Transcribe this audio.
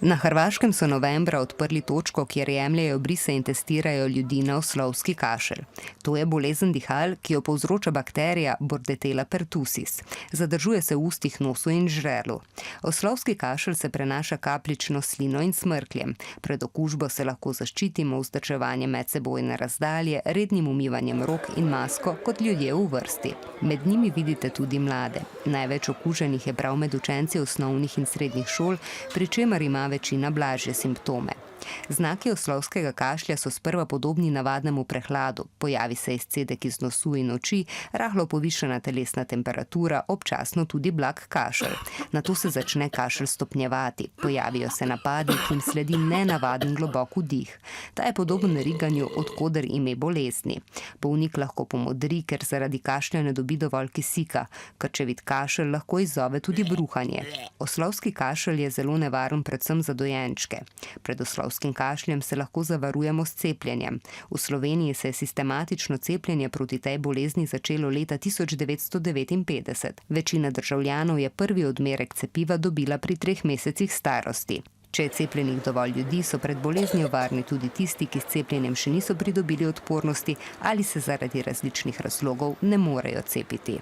Na Hrvaškem so novembra odprli točko, kjer jemljejo brise in testirajo ljudi na oslovski kašelj. To je bolezen dihal, ki jo povzroča bakterija Bordetella pertussis. Zadržuje se v ustih, nosu in žrelu. Oslovski kašelj se prenaša kapljično slino in smrkljem. Pred okužbo se lahko zaščitimo vzdrževanjem medsebojne razdalje, rednim umivanjem rok in masko kot ljudje v vrsti. Med njimi vidite tudi mlade. Največ okuženih je prav med učenci osnovnih in srednjih šol, pri čemer ima večina blažje simptome. Znaki oslovskega kašlja so sprva podobni navadnemu prehladu. Pojavi se izcedek iz nosu in oči, rahlo povišana telesna temperatura, občasno tudi blag kašelj. Nato se začne kašelj stopnjevati. Pojavijo se napadi, ki jim sledi nenavaden globok vdih. Ta je podoben riganju, od koder ime bolezni. Bolnik lahko pomodri, ker zaradi kašlja ne dobi dovolj kisika. Krčevit kašelj lahko izzove tudi bruhanje. Oslovski kašelj je zelo nevaren predvsem za dojenčke. Pred oslovskim kašljem se lahko zavarujemo s cepljenjem. V Sloveniji se je sistematično cepljenje proti tej bolezni začelo leta 1959. Večina državljanov je prvi odmerek cepiva dobila pri 3 mesecih starosti. Če je cepljenih dovolj ljudi, so pred boleznijo varni tudi tisti, ki s cepljenjem še niso pridobili odpornosti ali se zaradi različnih razlogov ne morejo cepiti.